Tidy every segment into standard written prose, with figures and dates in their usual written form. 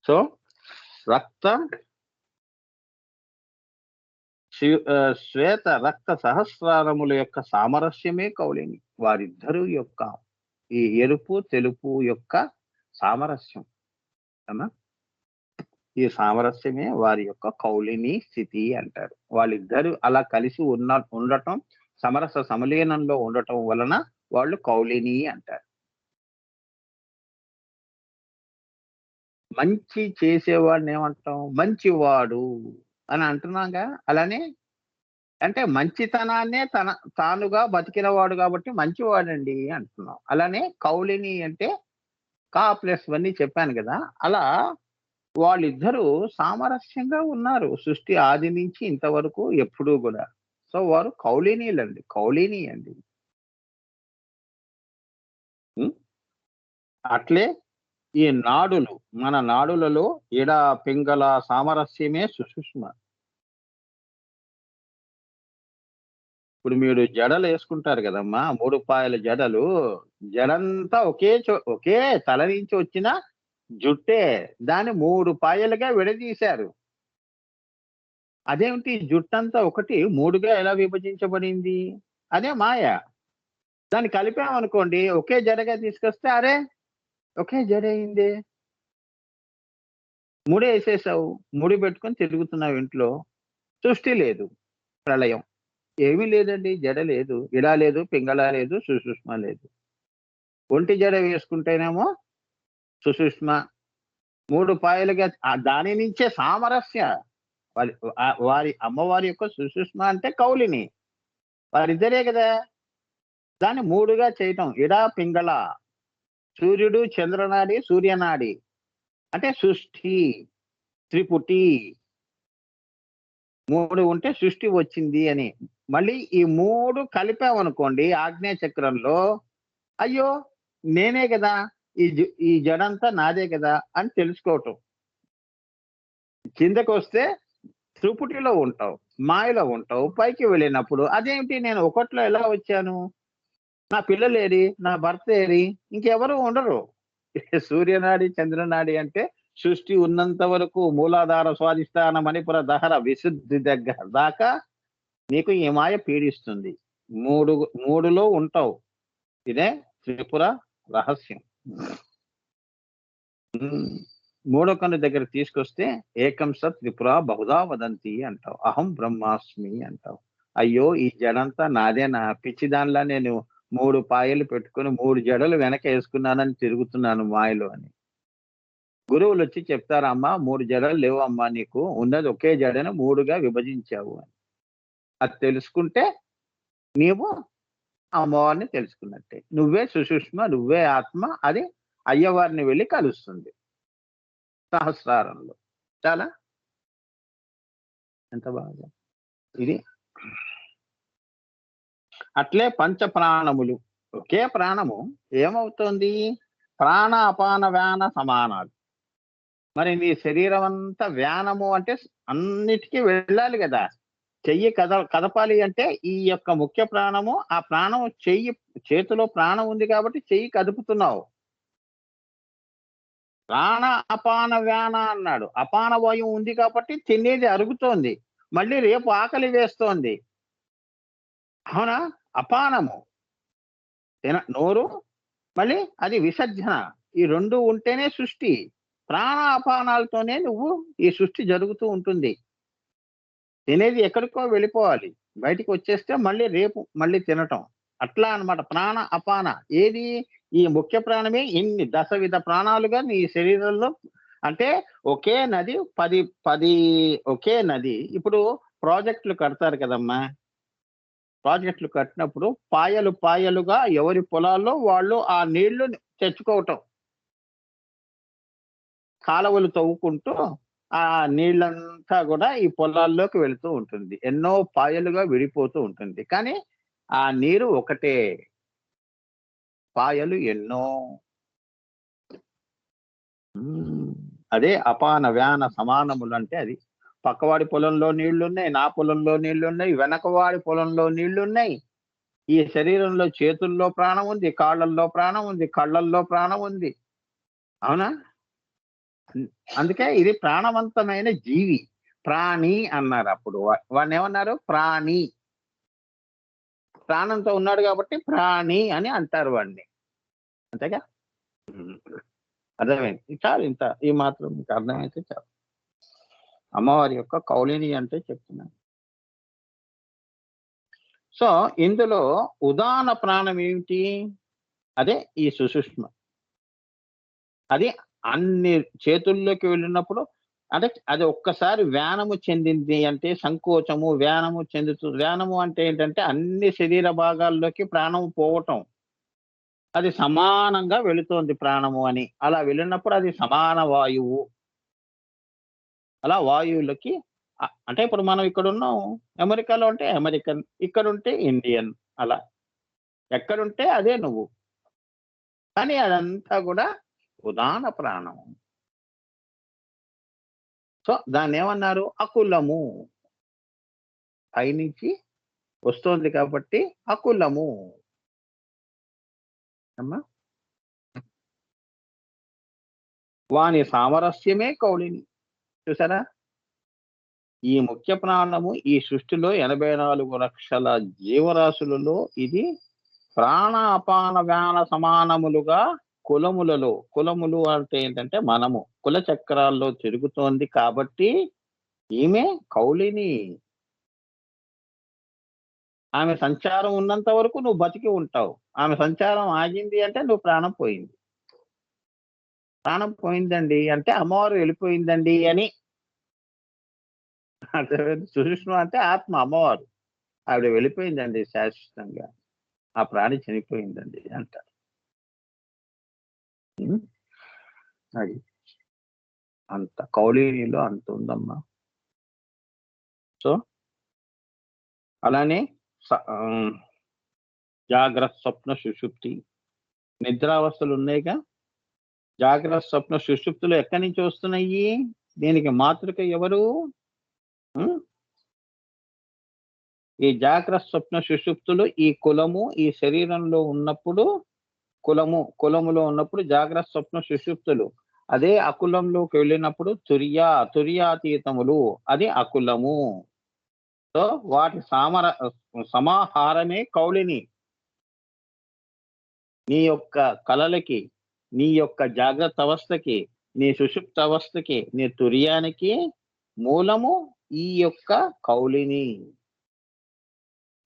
So రక్త శ్వేత రక్త సహస్రారముల యొక్క సామరస్యమే కౌలిని. వారిద్దరు యొక్క ఈ ఎరుపు తెలుపు యొక్క సామరస్యం అన్నా, ఈ సామరస్యమే వారి యొక్క కౌలిని స్థితి అంటారు. వాళ్ళిద్దరు అలా కలిసి ఉండటం, సమరస సమలీనంలో ఉండటం వలన వాళ్ళు కౌలిని అంటారు. మంచి చేసేవాడిని ఏమంటాం? మంచివాడు అని అంటున్నాగా. అలానే అంటే మంచితనాన్నే తానుగా బతికినవాడు కాబట్టి మంచివాడండి అంటున్నాం. అలానే కౌలిని అంటే +1 చెప్పాను కదా. అలా వాళ్ళిద్దరూ సామరస్యంగా ఉన్నారు సృష్టి ఆది నుంచి ఇంతవరకు ఎప్పుడూ కూడా. సో వారు కౌలినీలండి, కౌలిని అండి. అట్లే ఈ నాడులు, మన నాడులలో ఎడ పింగళ సామరస్యమే సుషుష్మ. ఇప్పుడు మీరు జడలు వేసుకుంటారు కదమ్మా, 3 పాయల జడలు. జడంతా ఒకే తల నుంచి వచ్చిన జుట్టే, దాన్ని 3 పాయలుగా విడదీశారు. అదేమిటి జుట్టంతా ఒకటి 3గా ఎలా విభజించబడింది? అదే మాయ. దాన్ని కలిపామనుకోండి, ఒకే జడగా తీసుకొస్తే అరే ఒకే జడ అయిందే. ముడి వేసేసావు, ముడి పెట్టుకొని తిరుగుతున్నావు ఇంట్లో. సృష్టి లేదు, ప్రళయం ఏమీ లేదండి. జడ లేదు, ఇడ లేదు, పింగళ లేదు, సుషుష్మ లేదు. ఒంటి జడ వేసుకుంటేనేమో సుషుష్మ, 3 పాయలుగా దాని నుంచే సామరస్య. వారి అమ్మవారి యొక్క సుషుష్మ అంటే కౌలిని, వారిద్దరే కదా. దాన్ని 3గా చేయటం, ఇడ పింగళ, సూర్యుడు చంద్రనాడి సూర్యనాడి అంటే సృష్టి, త్రిపుటి 3 ఉంటే సృష్టి వచ్చింది అని. మళ్ళీ ఈ 3 కలిపామనుకోండి ఆగ్నేయ చక్రంలో, అయ్యో నేనే కదా, ఈ జడంతా నాదే కదా అని తెలుసుకోవటం. కిందకు వస్తే త్రిపుటిలో ఉంటావు, మాయలో ఉంటావు. పైకి వెళ్ళినప్పుడు అదేమిటి నేను ఒకట్లో ఎలా వచ్చాను, నా పిల్లలేరి, నా భర్త ఏరి, ఇంకెవరు ఉండరు. సూర్యనాడి చంద్రనాడి అంటే సృష్టి ఉన్నంత వరకు మూలాధార స్వాధిష్టాన మణిపుర దహర విశుద్ధి దగ్గర దాకా నీకు ఈ మాయ పీడిస్తుంది. 3లో ఉంటావు. ఇదే త్రిపుర రహస్యం. 3వ కన్ను దగ్గర తీసుకొస్తే ఏకం సత్ త్రిపుర బహుదా వదంతి అంటావు, అహం బ్రహ్మాస్మి అంటావు. అయ్యో ఈ జడంతా నాదేనా, పిచ్చిదానిలా నేను 3 పాయలు పెట్టుకుని 3 జడలు వెనక వేసుకున్నానని తిరుగుతున్నాను మాయలో అని. గురువులు వచ్చి చెప్తారమ్మా 3 జడలు లేవు అమ్మా, నీకు ఉన్నది ఒకే జడను 3గా విభజించావు అని. అది తెలుసుకుంటే నీవు అమ్మవారిని తెలుసుకున్నట్టే. నువ్వే సుషుష్మ, నువ్వే ఆత్మ. అది అయ్యవారిని వెళ్ళి కలుస్తుంది సహస్రారంలో. చాలా ఎంత బాగా ఇది. అట్లే పంచ ప్రాణములు, ఒకే ప్రాణము ఏమవుతోంది? ప్రాణ అపాన వ్యాన సమానాలు. మరి నీ శరీరం అంతా వ్యానము అంటే అన్నిటికీ వెళ్ళాలి కదా. చెయ్యి కదపాలి అంటే ఈ యొక్క ముఖ్య ప్రాణము, ఆ ప్రాణం చేతిలో ప్రాణం ఉంది కాబట్టి చెయ్యి కదుపుతున్నావు. ప్రాణ అపాన వ్యాన అన్నాడు. అపాన వాయువు ఉంది కాబట్టి తినేది అరుగుతోంది, మళ్ళీ రేపు ఆకలి వేస్తోంది. అవునా? అపానము నోరు, మళ్ళీ అది విసర్జన. ఈ 2 ఉంటేనే సృష్టి. ప్రాణ అపానాలతోనే నువ్వు ఈ సృష్టి జరుగుతూ ఉంటుంది. తినేది ఎక్కడికో వెళ్ళిపోవాలి, బయటికి వచ్చేస్తే మళ్ళీ రేపు మళ్ళీ తినటం. అట్లా అన్నమాట ప్రాణ అపాన. ఏది? ఈ ముఖ్య ప్రాణమే ఇన్ని దశవిధ ప్రాణాలుగా నీ శరీరంలో. అంటే ఒకే నది 10 ఒకే నది. ఇప్పుడు ప్రాజెక్టులు కడతారు కదమ్మా. ప్రాజెక్టులు కట్టినప్పుడు పాయలు పాయలుగా ఎవరి పొలాల్లో వాళ్ళు ఆ నీళ్లు తెచ్చుకోవటం, కాలువలు తవ్వుకుంటూ ఆ నీళ్ళంతా కూడా ఈ పొలాల్లోకి వెళుతూ ఉంటుంది. ఎన్నో పాయలుగా విడిపోతూ ఉంటుంది, కానీ ఆ నీరు ఒకటే. పాయలు ఎన్నో. అదే అపాన వ్యాన సమానములు అంటే అది. పక్కవాడి పొలంలో నీళ్లున్నాయి, నా పొలంలో నీళ్లున్నాయి, వెనకవాడి పొలంలో నీళ్లున్నాయి. ఈ శరీరంలో చేతుల్లో ప్రాణం ఉంది, కాళ్ళల్లో ప్రాణం ఉంది, కళ్ళల్లో ప్రాణం ఉంది. అవునా? అందుకే ఇది ప్రాణవంతమైన జీవి. ప్రాణి అన్నారు అప్పుడు. వాడినేమన్నారు? ప్రాణి. ప్రాణంతో ఉన్నాడు కాబట్టి ప్రాణి అని అంటారు వాడిని. అంతేగా? హ్మ్. అర్థమైంది. చాలు ఇంత. ఈ మాత్రం మీకు అర్థమైతే చాలు. అమ్మవారి యొక్క కౌలిని అంటే చెప్తున్నాను. సో, ఇందులో ఉదాన ప్రాణం ఏమిటి? అదే ఈ సుషుష్మ. అది అన్ని చేతుల్లోకి వెళ్ళినప్పుడు అది ఒక్కసారి వ్యానము చెందింది అంటే సంకోచము, వ్యానము అంటే ఏంటంటే అన్ని శరీర భాగాల్లోకి ప్రాణం పోవటం. అది సమానంగా వెళుతోంది ప్రాణము అని. అలా వెళ్ళినప్పుడు అది సమాన వాయువు. అలా వాయువులకి అంటే ఇప్పుడు మనం ఇక్కడున్నాం. అమెరికాలో ఉంటే అమెరికన్, ఇక్కడుంటే ఇండియన్ అలా. ఎక్కడుంటే అదే నువ్వు. కానీ అదంతా గూడా ఉదాన ప్రాణం. సో, దాన్నేమన్నారు? అకులము. పైనుంచి వస్తోంది కాబట్టి అకులము. అమ్మా! వాని సామరస్యమే కౌలిని. చూసారా? ఈ ముఖ్య ప్రాణము ఈ సృష్టిలో 84 లక్షల జీవరాశులలో ఇది ప్రాణ, అపాన, వ్యాన సమానములుగా కులములు అంటే ఏంటంటే మనము. కుల చక్రాల్లో తిరుగుతోంది కాబట్టి ఈమె కౌలిని. ఆమె సంచారం ఉన్నంత వరకు నువ్వు బతికి ఉంటావు. ఆమె సంచారం ఆగింది అంటే నువ్వు ప్రాణం పోయింది. ప్రాణం పోయిందండి అంటే అమ్మవారు వెళ్ళిపోయిందండి అని. అర్థమైంది. సుషుష్మ అంటే ఆత్మ అమ్మవారు. ఆవిడ వెళ్ళిపోయిందండి శాశ్వతంగా. ఆ ప్రాణి చనిపోయిందండి అంటారు. హ్మ్. అది. అంత కౌలీనిలో అంత ఉందమ్మా. సో, అలానే జాగ్రత్త, స్వప్న, సుషుప్తి. నిద్రావస్థలు ఉన్నాయిగా. జాగ్రత్త, స్వప్న, సుషుప్తులు ఎక్కడి నుంచి వస్తున్నాయి? దీనికి మాతృక ఎవరు? హ్మ్. ఈ జాగ్రత్త, స్వప్న, సుషుప్తులు ఈ కులము ఈ శరీరంలో ఉన్నప్పుడు కులములో ఉన్నప్పుడు జాగ్రత్త, స్వప్న, సుషుప్తులు. అదే అకులంలోకి వెళ్ళినప్పుడు తుర్యాతీతములు. అది అకులము. సో, వాటి సమాహారమే కౌలిని. నీ యొక్క కలలకి, నీ యొక్క జాగ్రత్త అవస్థకి, నీ సుషుప్త అవస్థకి, నీ తుర్యానికి మూలము ఈ యొక్క కౌలిని.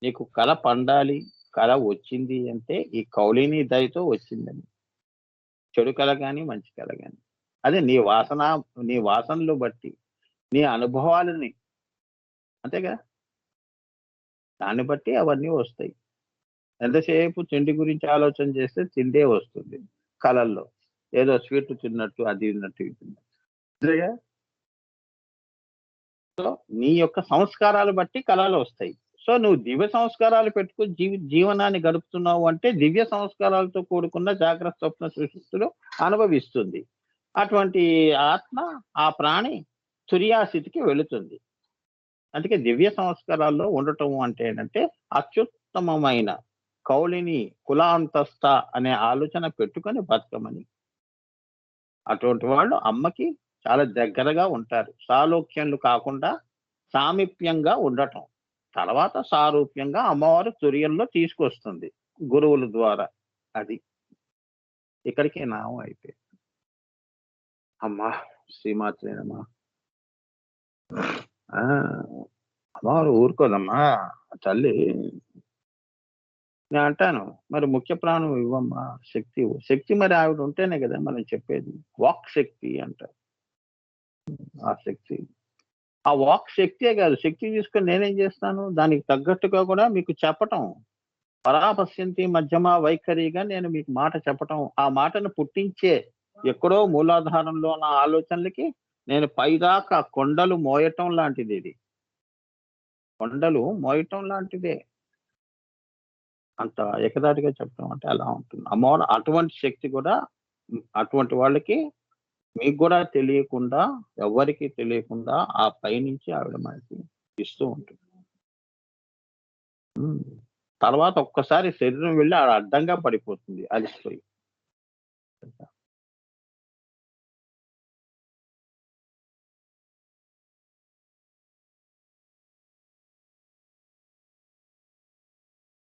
నీకు కల పండాలి, కల వచ్చింది అంటే ఈ కౌలిని దయతో వచ్చిందని. చెడు కల గాని, మంచి కల గాని. అదే నీ వాసనలు బట్టి, నీ అనుభవాలని అంతేగా? దాన్ని బట్టి అవన్నీ వస్తాయి. ఎంతసేపు తిండి గురించి ఆలోచన చేస్తే తిండే వస్తుంది కలల్లో. ఏదో స్వీట్ తిన్నట్టు, అది తిన్నట్టు, ఇది తిన్నట్టు. అంతేగా? సో, నీ యొక్క సంస్కారాలు బట్టి కలలొస్తాయి. సో, నువ్వు దివ్య సంస్కారాలు పెట్టుకొని జీవనాన్ని గడుపుతున్నావు అంటే దివ్య సంస్కారాలతో కూడుకున్న జాగ్రత్త, స్వప్న, సుషుప్తులు అనుభవిస్తుంది. అటువంటి ఆత్మ, ఆ ప్రాణి తుర్యాస్థితికి వెళుతుంది. అందుకే దివ్య సంస్కారాల్లో ఉండటం అంటే ఏంటంటే అత్యుత్తమమైన కౌలిని కులాంతస్థ అనే ఆలోచన పెట్టుకొని బతకమని. అటువంటి వాళ్ళు అమ్మకి చాలా దగ్గరగా ఉంటారు. సాలోక్యంలు కాకుండా సామీప్యంగా ఉండటం. తర్వాత సారూప్యంగా అమ్మవారు తుర్యంలో తీసుకొస్తుంది గురువుల ద్వారా. అది. ఇక్కడికి నామం అయిపోయింది. అమ్మా! శ్రీమాత్రే నమః. ఆ! అమ్మవారు ఊరుకోదమ్మా. తల్లి నేనంటాను, మరి ముఖ్య ప్రాణం ఇవ్వమ్మా, శక్తి ఇవ్వు. శక్తి మరి ఆవిడ ఉంటేనే గదా మనం చెప్పేది. వాక్ శక్తి అంటారు. ఆ శక్తి. ఆ వాక్ శక్తే గాదు. శక్తి తీసుకొని నేనేం జేస్తాను? దానికి తగ్గట్టుగా గూడా మీకు చెప్పటం. పరాపశ్యంతి మధ్యమ వైఖరిగా నేను మీకు మాట చెప్పటం. ఆ మాటను పుట్టించే ఎక్కడో మూలాధారంలో ఉన్న ఆలోచనలకి నేను పైదాకా కొండలు మోయటం లాంటిదిది. కొండలు మోయటం లాంటిదే. అంత ఏకధాటిగా చెప్పడం అంటే అలా ఉంటుంది. అమ్మవారు అటువంటి శక్తి కూడా అటువంటి వాళ్ళకి మీకు గూడా తెలియకుండా, ఎవ్వరికీ తెలియకుండా ఆ పైనుంచి ఆవిడ మనకి ఇస్తూ ఉంటుంది. హ్మ్. తర్వాత ఒక్కసారి శరీరం వెళ్లి ఆడ అడ్డంగా పడిపోతుంది అలిసిపోయి.